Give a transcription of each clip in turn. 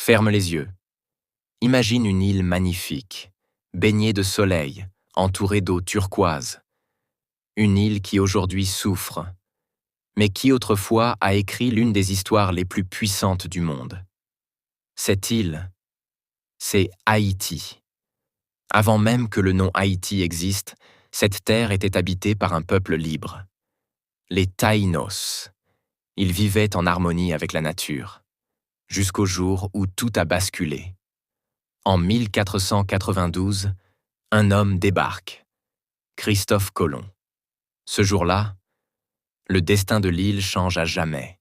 Ferme les yeux. Imagine une île magnifique, baignée de soleil, entourée d'eau turquoise. Une île qui aujourd'hui souffre, mais qui autrefois a écrit l'une des histoires les plus puissantes du monde. Cette île, c'est Haïti. Avant même que le nom Haïti existe, cette terre était habitée par un peuple libre. Les Taïnos. Ils vivaient en harmonie avec la nature, jusqu'au jour où tout a basculé. En 1492, un homme débarque, Christophe Colomb. Ce jour-là, le destin de l'île change à jamais.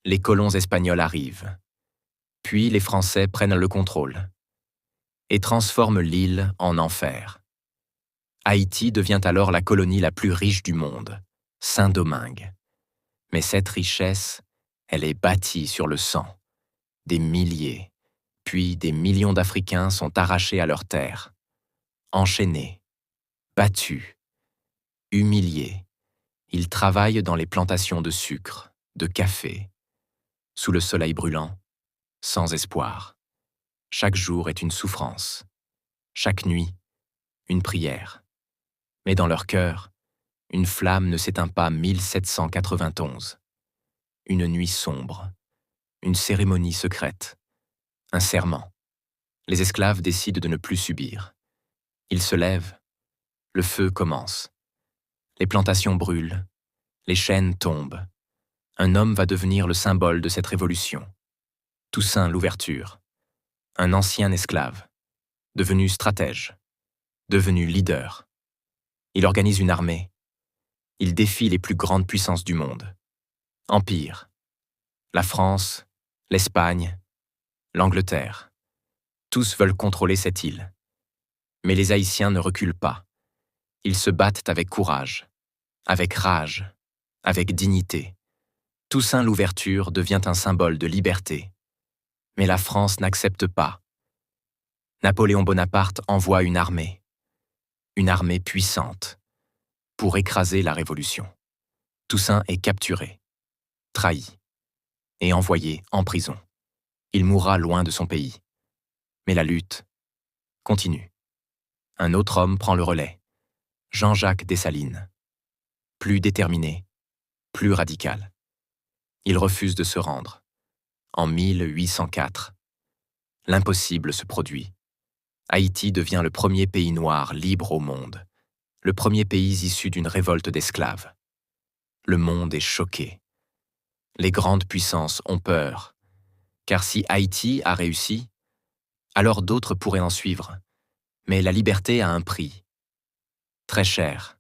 Les colons espagnols arrivent, puis les Français prennent le contrôle et transforment l'île en enfer. Haïti devient alors la colonie la plus riche du monde, Saint-Domingue. Mais cette richesse, elle est bâtie sur le sang. Des milliers, puis des millions d'Africains sont arrachés à leurs terres, enchaînés, battus, humiliés. Ils travaillent dans les plantations de sucre, de café, sous le soleil brûlant, sans espoir. Chaque jour est une souffrance, chaque nuit, une prière. Mais dans leur cœur, une flamme ne s'éteint pas 1791. Une nuit sombre, une cérémonie secrète, un serment. Les esclaves décident de ne plus subir. Ils se lèvent, le feu commence. Les plantations brûlent, les chaînes tombent. Un homme va devenir le symbole de cette révolution. Toussaint Louverture, un ancien esclave, devenu stratège, devenu leader. Il organise une armée. Il défie les plus grandes puissances du monde. Empire, la France, l'Espagne, l'Angleterre. Tous veulent contrôler cette île. Mais les Haïtiens ne reculent pas. Ils se battent avec courage, avec rage, avec dignité. Toussaint Louverture devient un symbole de liberté. Mais la France n'accepte pas. Napoléon Bonaparte envoie une armée puissante, pour écraser la Révolution. Toussaint est capturé, trahi, et envoyé en prison. Il mourra loin de son pays. Mais la lutte continue. Un autre homme prend le relais, Jean-Jacques Dessalines. Plus déterminé, plus radical. Il refuse de se rendre. En 1804, l'impossible se produit. Haïti devient le premier pays noir libre au monde, le premier pays issu d'une révolte d'esclaves. Le monde est choqué. Les grandes puissances ont peur, car si Haïti a réussi, alors d'autres pourraient en suivre. Mais la liberté a un prix. Très cher.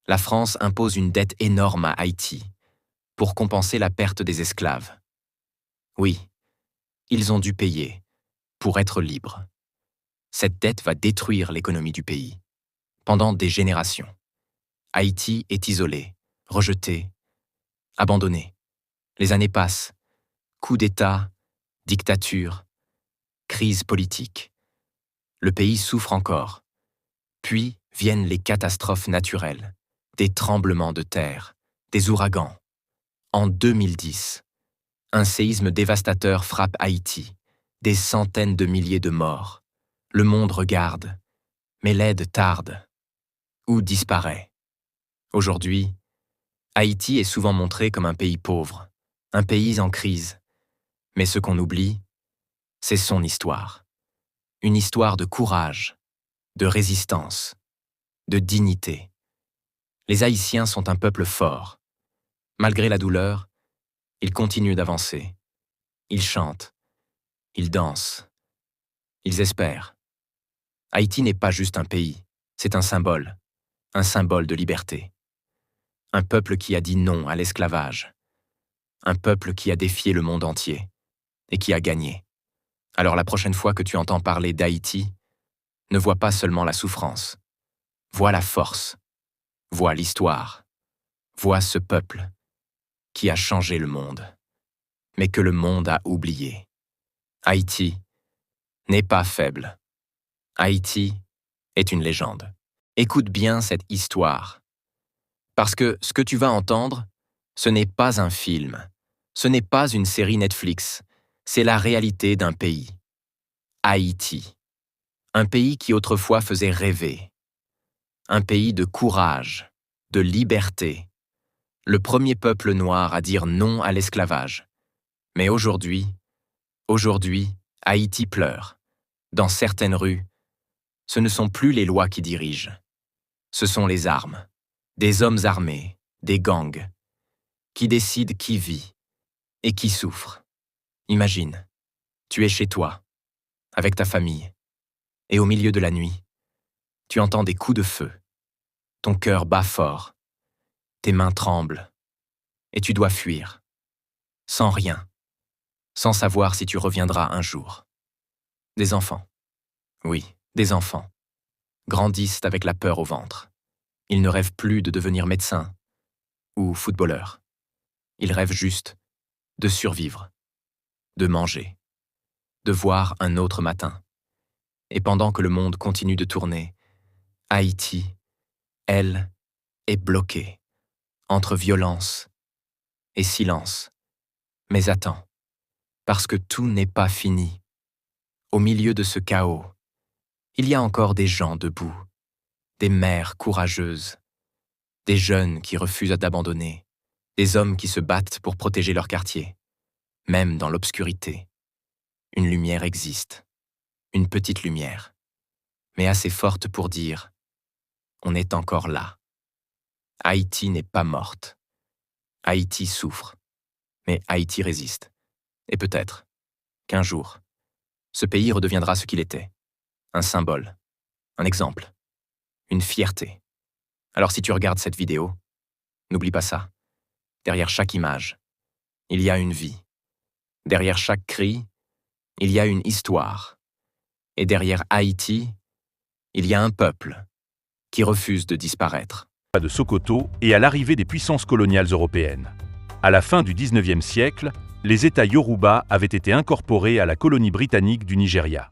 La France impose une dette énorme à Haïti pour compenser la perte des esclaves. Oui, ils ont dû payer pour être libres. Cette dette va détruire l'économie du pays pendant des générations. Haïti est isolé, rejeté, abandonné. Les années passent. Coup d'État, dictature, crise politique. Le pays souffre encore. Puis viennent les catastrophes naturelles, des tremblements de terre, des ouragans. En 2010, un séisme dévastateur frappe Haïti, des centaines de milliers de morts. Le monde regarde, mais l'aide tarde ou disparaît. Aujourd'hui, Haïti est souvent montré comme un pays pauvre, un pays en crise. Mais ce qu'on oublie, c'est son histoire. Une histoire de courage, de résistance, de dignité. Les Haïtiens sont un peuple fort. Malgré la douleur, ils continuent d'avancer. Ils chantent, ils dansent, ils espèrent. Haïti n'est pas juste un pays, c'est un symbole de liberté. Un peuple qui a dit non à l'esclavage. Un peuple qui a défié le monde entier et qui a gagné. Alors la prochaine fois que tu entends parler d'Haïti, ne vois pas seulement la souffrance. Vois la force, vois l'histoire, vois ce peuple qui a changé le monde, mais que le monde a oublié. Haïti n'est pas faible. Haïti est une légende. Écoute bien cette histoire. Parce que ce que tu vas entendre, ce n'est pas un film, ce n'est pas une série Netflix, C'est la réalité d'un pays. Haïti. Un pays qui autrefois faisait rêver. Un pays de courage, de liberté. Le premier peuple noir à dire non à l'esclavage. Mais aujourd'hui, Haïti pleure. Dans certaines rues, ce ne sont plus les lois qui dirigent. Ce sont les armes, des hommes armés, des gangs, qui décident qui vit et qui souffre. Imagine, tu es chez toi, avec ta famille, et au milieu de la nuit, tu entends des coups de feu. Ton cœur bat fort, tes mains tremblent, et tu dois fuir, sans rien, sans savoir si tu reviendras un jour. Des enfants, oui, des enfants, grandissent avec la peur au ventre. Ils ne rêvent plus de devenir médecin ou footballeur. Ils rêvent juste de survivre, de manger, de voir un autre matin. Et pendant que le monde continue de tourner, Haïti, elle, est bloquée entre violence et silence. Mais attends, parce que tout n'est pas fini. Au milieu de ce chaos, il y a encore des gens debout, des mères courageuses, des jeunes qui refusent d'abandonner, des hommes qui se battent pour protéger leur quartier. Même dans l'obscurité, une lumière existe, une petite lumière, mais assez forte pour dire « on est encore là ». Haïti n'est pas morte. Haïti souffre, mais Haïti résiste. Et peut-être qu'un jour, ce pays redeviendra ce qu'il était. Un symbole, un exemple, une fierté. Alors si tu regardes cette vidéo, n'oublie pas ça. Derrière chaque image, il y a une vie. Derrière chaque cri, il y a une histoire. Et derrière Haïti, il y a un peuple qui refuse de disparaître. De Sokoto et à l'arrivée des puissances coloniales européennes. À la fin du XIXe siècle, les États Yoruba avaient été incorporés à la colonie britannique du Nigeria.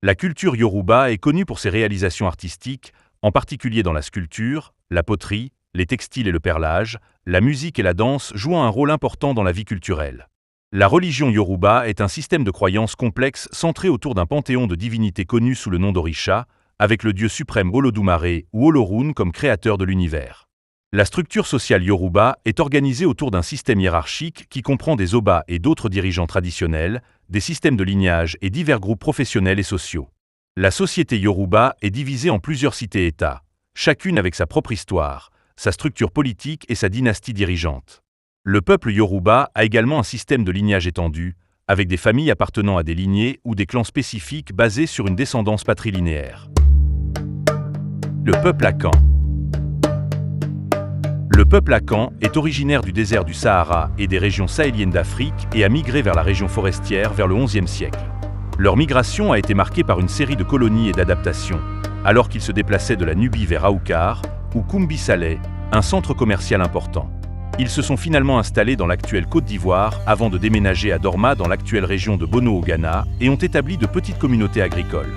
La culture Yoruba est connue pour ses réalisations artistiques, en particulier dans la sculpture, la poterie, les textiles et le perlage, la musique et la danse jouant un rôle important dans la vie culturelle. La religion Yoruba est un système de croyances complexe centré autour d'un panthéon de divinités connues sous le nom d'Orisha, avec le dieu suprême Olodumare ou Olorun comme créateur de l'univers. La structure sociale Yoruba est organisée autour d'un système hiérarchique qui comprend des Oba et d'autres dirigeants traditionnels, des systèmes de lignage et divers groupes professionnels et sociaux. La société Yoruba est divisée en plusieurs cités-États, chacune avec sa propre histoire, sa structure politique et sa dynastie dirigeante. Le peuple Yoruba a également un système de lignage étendu, avec des familles appartenant à des lignées ou des clans spécifiques basés sur une descendance patrilinéaire. Le peuple Akan. Le peuple Akan est originaire du désert du Sahara et des régions sahéliennes d'Afrique et a migré vers la région forestière vers le XIe siècle. Leur migration a été marquée par une série de colonies et d'adaptations, alors qu'ils se déplaçaient de la Nubie vers Aoukar ou Koumbi Saleh, un centre commercial important. Ils se sont finalement installés dans l'actuelle Côte d'Ivoire avant de déménager à Dorma dans l'actuelle région de Bono au Ghana et ont établi de petites communautés agricoles.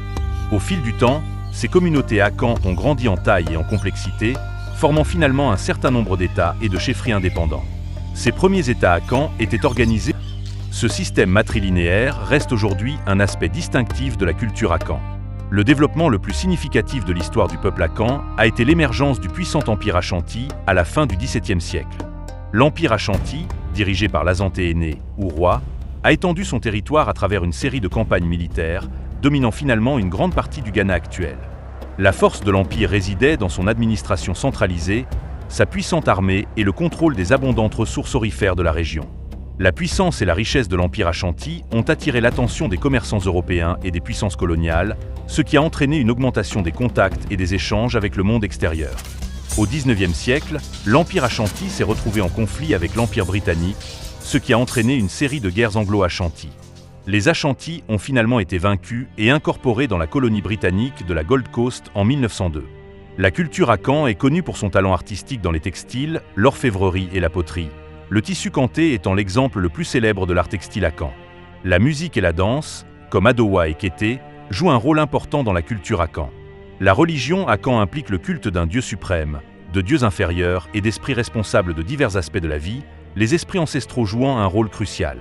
Au fil du temps, ces communautés Akan ont grandi en taille et en complexité, formant finalement un certain nombre d'États et de chefferies indépendants. Ces premiers États Akan étaient organisés. Ce système matrilinéaire reste aujourd'hui un aspect distinctif de la culture Akan. Le développement le plus significatif de l'histoire du peuple Akan a été l'émergence du puissant empire Ashanti à la fin du XVIIe siècle. L'empire Ashanti, dirigé par l'Azanté aîné, ou roi, a étendu son territoire à travers une série de campagnes militaires, dominant finalement une grande partie du Ghana actuel. La force de l'Empire résidait dans son administration centralisée, sa puissante armée et le contrôle des abondantes ressources aurifères de la région. La puissance et la richesse de l'Empire Ashanti ont attiré l'attention des commerçants européens et des puissances coloniales, ce qui a entraîné une augmentation des contacts et des échanges avec le monde extérieur. Au XIXe siècle, l'Empire Ashanti s'est retrouvé en conflit avec l'Empire britannique, ce qui a entraîné une série de guerres anglo-Ashanti. Les Ashanti ont finalement été vaincus et incorporés dans la colonie britannique de la Gold Coast en 1902. La culture Akan est connue pour son talent artistique dans les textiles, l'orfèvrerie et la poterie, le tissu kanté étant l'exemple le plus célèbre de l'art textile Akan. La musique et la danse, comme Adowa et Kété, jouent un rôle important dans la culture Akan. La religion Akan implique le culte d'un dieu suprême, de dieux inférieurs et d'esprits responsables de divers aspects de la vie, les esprits ancestraux jouant un rôle crucial.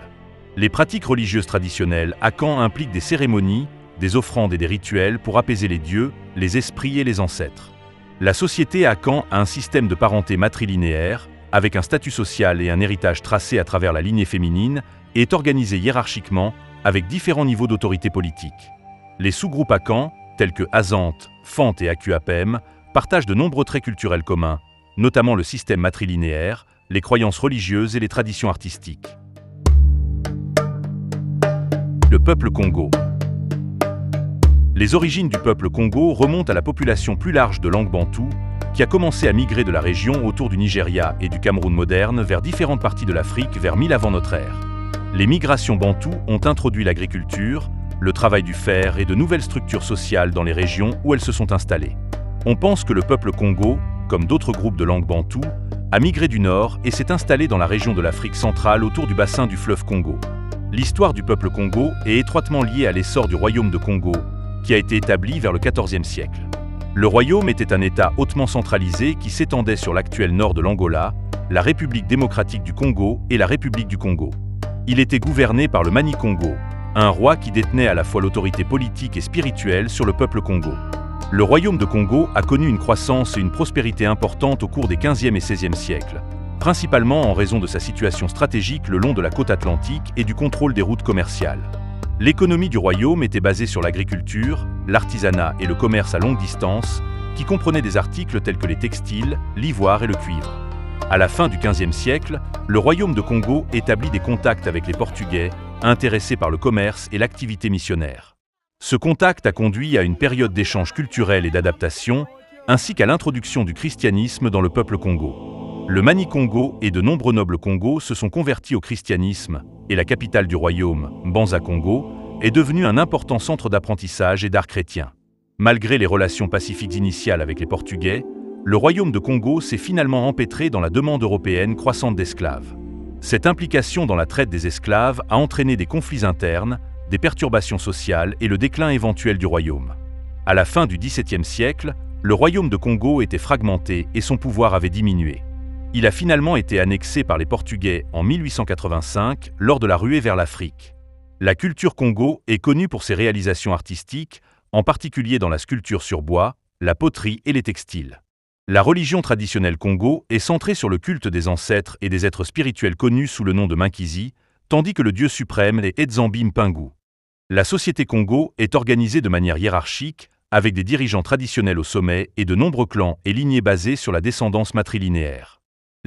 Les pratiques religieuses traditionnelles Akan impliquent des cérémonies, des offrandes et des rituels pour apaiser les dieux, les esprits et les ancêtres. La société Akan a un système de parenté matrilinéaire, avec un statut social et un héritage tracé à travers la lignée féminine, et est organisée hiérarchiquement, avec différents niveaux d'autorité politique. Les sous-groupes Akan, tels que Azante, Fant et Akuapem, partagent de nombreux traits culturels communs, notamment le système matrilinéaire, les croyances religieuses et les traditions artistiques. Le peuple Congo. Les origines du peuple Congo remontent à la population plus large de langue bantoue, qui a commencé à migrer de la région autour du Nigeria et du Cameroun moderne vers différentes parties de l'Afrique vers 1000 avant notre ère. Les migrations bantoues ont introduit l'agriculture, le travail du fer et de nouvelles structures sociales dans les régions où elles se sont installées. On pense que le peuple Congo, comme d'autres groupes de langue bantoue, a migré du nord et s'est installé dans la région de l'Afrique centrale autour du bassin du fleuve Congo. L'histoire du peuple Congo est étroitement liée à l'essor du royaume de Congo, qui a été établi vers le XIVe siècle. Le royaume était un État hautement centralisé qui s'étendait sur l'actuel nord de l'Angola, la République démocratique du Congo et la République du Congo. Il était gouverné par le Mani-Congo, un roi qui détenait à la fois l'autorité politique et spirituelle sur le peuple Congo. Le royaume de Congo a connu une croissance et une prospérité importantes au cours des XVe et XVIe siècles, principalement en raison de sa situation stratégique le long de la côte atlantique et du contrôle des routes commerciales. L'économie du royaume était basée sur l'agriculture, l'artisanat et le commerce à longue distance, qui comprenaient des articles tels que les textiles, l'ivoire et le cuivre. À la fin du XVe siècle, le royaume de Congo établit des contacts avec les Portugais, intéressés par le commerce et l'activité missionnaire. Ce contact a conduit à une période d'échange culturel et d'adaptation, ainsi qu'à l'introduction du christianisme dans le peuple Congo. Le Mani-Congo et de nombreux nobles Congos se sont convertis au christianisme, et la capitale du royaume, Mbanza-Congo, est devenue un important centre d'apprentissage et d'art chrétien. Malgré les relations pacifiques initiales avec les Portugais, le royaume de Congo s'est finalement empêtré dans la demande européenne croissante d'esclaves. Cette implication dans la traite des esclaves a entraîné des conflits internes, des perturbations sociales et le déclin éventuel du royaume. À la fin du XVIIe siècle, le royaume de Congo était fragmenté et son pouvoir avait diminué. Il a finalement été annexé par les Portugais en 1885 lors de la ruée vers l'Afrique. La culture Congo est connue pour ses réalisations artistiques, en particulier dans la sculpture sur bois, la poterie et les textiles. La religion traditionnelle Congo est centrée sur le culte des ancêtres et des êtres spirituels connus sous le nom de Minkizi, tandis que le dieu suprême est Edzambi Mpingu. La société Congo est organisée de manière hiérarchique, avec des dirigeants traditionnels au sommet et de nombreux clans et lignées basés sur la descendance matrilinéaire.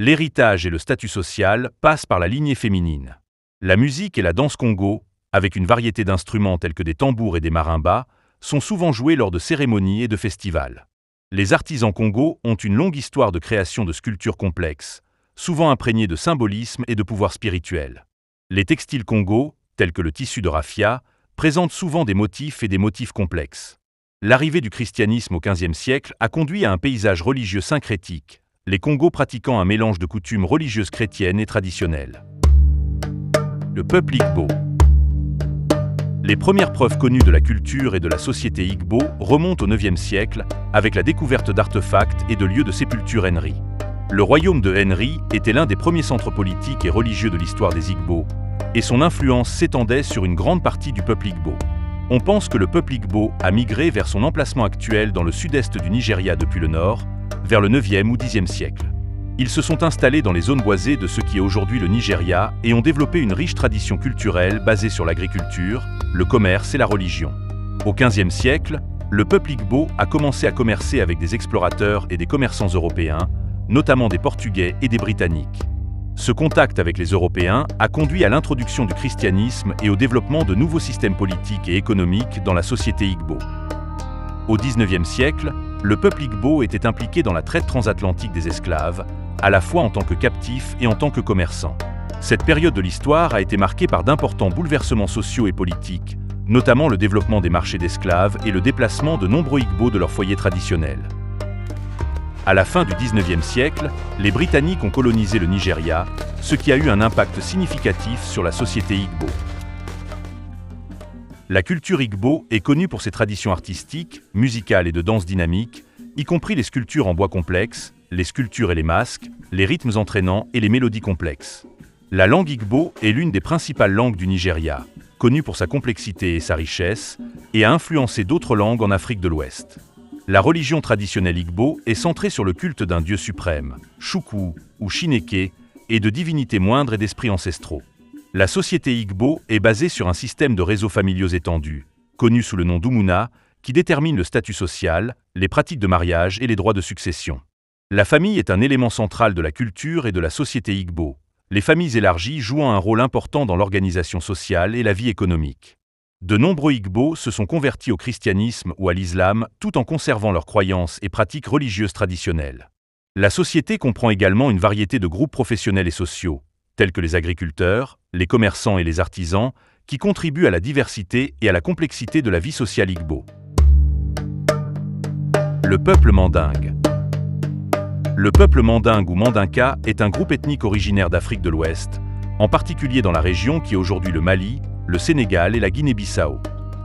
L'héritage et le statut social passent par la lignée féminine. La musique et la danse Congo, avec une variété d'instruments tels que des tambours et des marimbas, sont souvent joués lors de cérémonies et de festivals. Les artisans Congo ont une longue histoire de création de sculptures complexes, souvent imprégnées de symbolisme et de pouvoir spirituel. Les textiles Congo, tels que le tissu de raffia, présentent souvent des motifs et des motifs complexes. L'arrivée du christianisme au XVe siècle a conduit à un paysage religieux syncrétique, les Congos pratiquant un mélange de coutumes religieuses chrétiennes et traditionnelles. Le peuple Igbo. Les premières preuves connues de la culture et de la société Igbo remontent au IXe siècle, avec la découverte d'artefacts et de lieux de sépulture Henri. Le royaume de Henri était l'un des premiers centres politiques et religieux de l'histoire des Igbo, et son influence s'étendait sur une grande partie du peuple Igbo. On pense que le peuple Igbo a migré vers son emplacement actuel dans le sud-est du Nigeria depuis le nord, vers le IXe ou Xe siècle. Ils se sont installés dans les zones boisées de ce qui est aujourd'hui le Nigeria et ont développé une riche tradition culturelle basée sur l'agriculture, le commerce et la religion. Au XVe siècle, le peuple Igbo a commencé à commercer avec des explorateurs et des commerçants européens, notamment des Portugais et des Britanniques. Ce contact avec les Européens a conduit à l'introduction du christianisme et au développement de nouveaux systèmes politiques et économiques dans la société Igbo. Au XIXe siècle, le peuple Igbo était impliqué dans la traite transatlantique des esclaves, à la fois en tant que captifs et en tant que commerçants. Cette période de l'histoire a été marquée par d'importants bouleversements sociaux et politiques, notamment le développement des marchés d'esclaves et le déplacement de nombreux Igbo de leur foyer traditionnel. À la fin du XIXe siècle, les Britanniques ont colonisé le Nigeria, ce qui a eu un impact significatif sur la société Igbo. La culture Igbo est connue pour ses traditions artistiques, musicales et de danse dynamique, y compris les sculptures en bois complexes, les sculptures et les masques, les rythmes entraînants et les mélodies complexes. La langue Igbo est l'une des principales langues du Nigeria, connue pour sa complexité et sa richesse, et a influencé d'autres langues en Afrique de l'Ouest. La religion traditionnelle Igbo est centrée sur le culte d'un dieu suprême, Chukwu ou Chineke, et de divinités moindres et d'esprits ancestraux. La société Igbo est basée sur un système de réseaux familiaux étendus, connu sous le nom d'Umuna, qui détermine le statut social, les pratiques de mariage et les droits de succession. La famille est un élément central de la culture et de la société Igbo, les familles élargies jouant un rôle important dans l'organisation sociale et la vie économique. De nombreux Igbo se sont convertis au christianisme ou à l'islam tout en conservant leurs croyances et pratiques religieuses traditionnelles. La société comprend également une variété de groupes professionnels et sociaux, tels que les agriculteurs, les commerçants et les artisans, qui contribuent à la diversité et à la complexité de la vie sociale Igbo. Le peuple mandingue. Le peuple mandingue ou mandinka est un groupe ethnique originaire d'Afrique de l'Ouest, en particulier dans la région qui est aujourd'hui le Mali, le Sénégal et la Guinée-Bissau.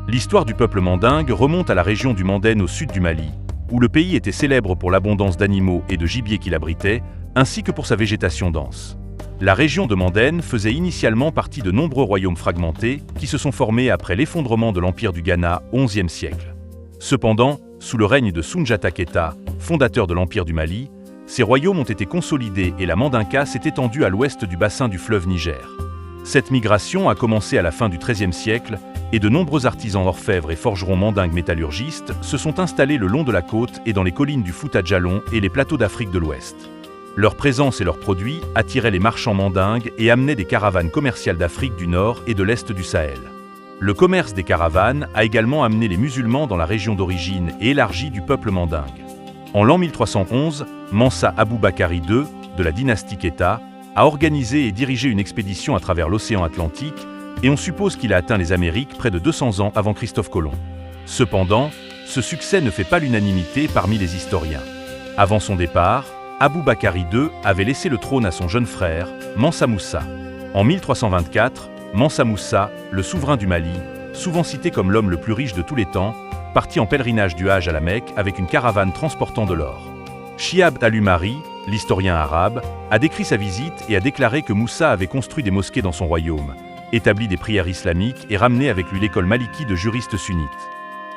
L'histoire du peuple mandingue remonte à la région du Mandène au sud du Mali, où le pays était célèbre pour l'abondance d'animaux et de gibier qu'il abritait, ainsi que pour sa végétation dense. La région de Mandène faisait initialement partie de nombreux royaumes fragmentés qui se sont formés après l'effondrement de l'empire du Ghana au XIe siècle. Cependant, sous le règne de Soundiata Keita, fondateur de l'empire du Mali, ces royaumes ont été consolidés et la Mandinka s'est étendue à l'ouest du bassin du fleuve Niger. Cette migration a commencé à la fin du XIIIe siècle et de nombreux artisans orfèvres et forgerons mandingues métallurgistes se sont installés le long de la côte et dans les collines du Fouta Djallon et les plateaux d'Afrique de l'Ouest. Leur présence et leurs produits attiraient les marchands mandingues et amenaient des caravanes commerciales d'Afrique du Nord et de l'Est du Sahel. Le commerce des caravanes a également amené les musulmans dans la région d'origine et élargie du peuple mandingue. En l'an 1311, Mansa Aboubakari II, de la dynastie Keita, a organisé et dirigé une expédition à travers l'océan Atlantique et on suppose qu'il a atteint les Amériques près de 200 ans avant Christophe Colomb. Cependant, ce succès ne fait pas l'unanimité parmi les historiens. Avant son départ, Aboubakari II avait laissé le trône à son jeune frère, Mansa Moussa. En 1324, Mansa Moussa, le souverain du Mali, souvent cité comme l'homme le plus riche de tous les temps, partit en pèlerinage du Hajj à la Mecque avec une caravane transportant de l'or. Shihab al-Umari, l'historien arabe, a décrit sa visite et a déclaré que Moussa avait construit des mosquées dans son royaume, établi des prières islamiques et ramené avec lui l'école maliki de juristes sunnites.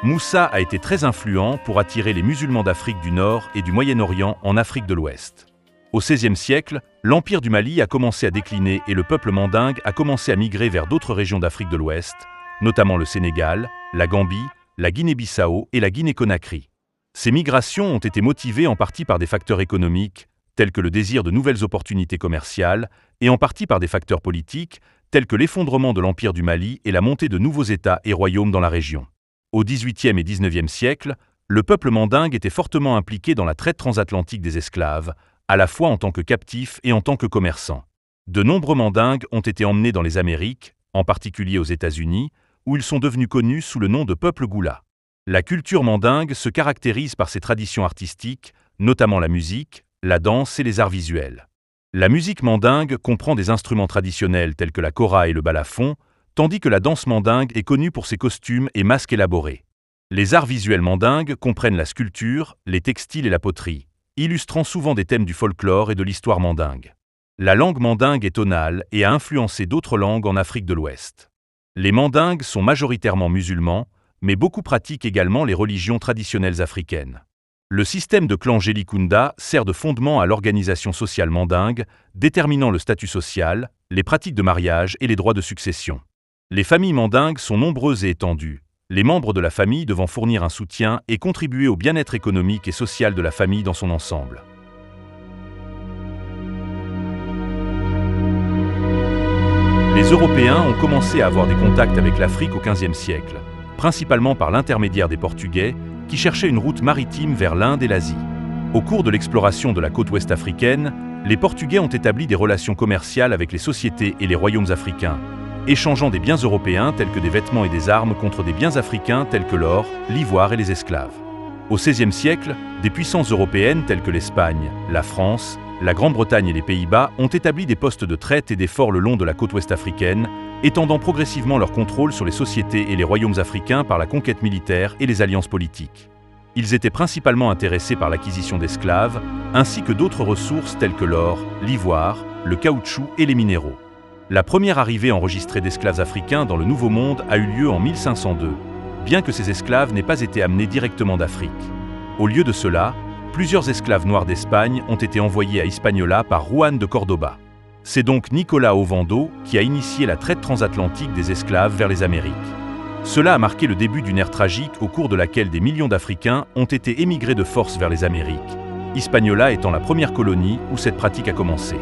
Moussa a été très influent pour attirer les musulmans d'Afrique du Nord et du Moyen-Orient en Afrique de l'Ouest. Au XVIe siècle, l'empire du Mali a commencé à décliner et le peuple mandingue a commencé à migrer vers d'autres régions d'Afrique de l'Ouest, notamment le Sénégal, la Gambie, la Guinée-Bissau et la Guinée-Conakry. Ces migrations ont été motivées en partie par des facteurs économiques, tels que le désir de nouvelles opportunités commerciales, et en partie par des facteurs politiques, tels que l'effondrement de l'empire du Mali et la montée de nouveaux États et royaumes dans la région. Au XVIIIe et XIXe siècle, le peuple mandingue était fortement impliqué dans la traite transatlantique des esclaves, à la fois en tant que captifs et en tant que commerçants. De nombreux mandingues ont été emmenés dans les Amériques, en particulier aux États-Unis, où ils sont devenus connus sous le nom de peuple Goula. La culture mandingue se caractérise par ses traditions artistiques, notamment la musique, la danse et les arts visuels. La musique mandingue comprend des instruments traditionnels tels que la kora et le balafon, tandis que la danse mandingue est connue pour ses costumes et masques élaborés. Les arts visuels mandingues comprennent la sculpture, les textiles et la poterie, illustrant souvent des thèmes du folklore et de l'histoire mandingue. La langue mandingue est tonale et a influencé d'autres langues en Afrique de l'Ouest. Les mandingues sont majoritairement musulmans, mais beaucoup pratiquent également les religions traditionnelles africaines. Le système de clan Gelikunda sert de fondement à l'organisation sociale mandingue, déterminant le statut social, les pratiques de mariage et les droits de succession. Les familles mandingues sont nombreuses et étendues, les membres de la famille devant fournir un soutien et contribuer au bien-être économique et social de la famille dans son ensemble. Les Européens ont commencé à avoir des contacts avec l'Afrique au XVe siècle, principalement par l'intermédiaire des Portugais, qui cherchaient une route maritime vers l'Inde et l'Asie. Au cours de l'exploration de la côte ouest africaine, les Portugais ont établi des relations commerciales avec les sociétés et les royaumes africains, échangeant des biens européens tels que des vêtements et des armes contre des biens africains tels que l'or, l'ivoire et les esclaves. Au XVIe siècle, des puissances européennes telles que l'Espagne, la France, la Grande-Bretagne et les Pays-Bas ont établi des postes de traite et des forts le long de la côte ouest africaine, étendant progressivement leur contrôle sur les sociétés et les royaumes africains par la conquête militaire et les alliances politiques. Ils étaient principalement intéressés par l'acquisition d'esclaves, ainsi que d'autres ressources telles que l'or, l'ivoire, le caoutchouc et les minéraux. La première arrivée enregistrée d'esclaves africains dans le Nouveau Monde a eu lieu en 1502, bien que ces esclaves n'aient pas été amenés directement d'Afrique. Au lieu de cela, plusieurs esclaves noirs d'Espagne ont été envoyés à Hispaniola par Juan de Cordoba. C'est donc Nicolas Ovando qui a initié la traite transatlantique des esclaves vers les Amériques. Cela a marqué le début d'une ère tragique au cours de laquelle des millions d'Africains ont été émigrés de force vers les Amériques, Hispaniola étant la première colonie où cette pratique a commencé.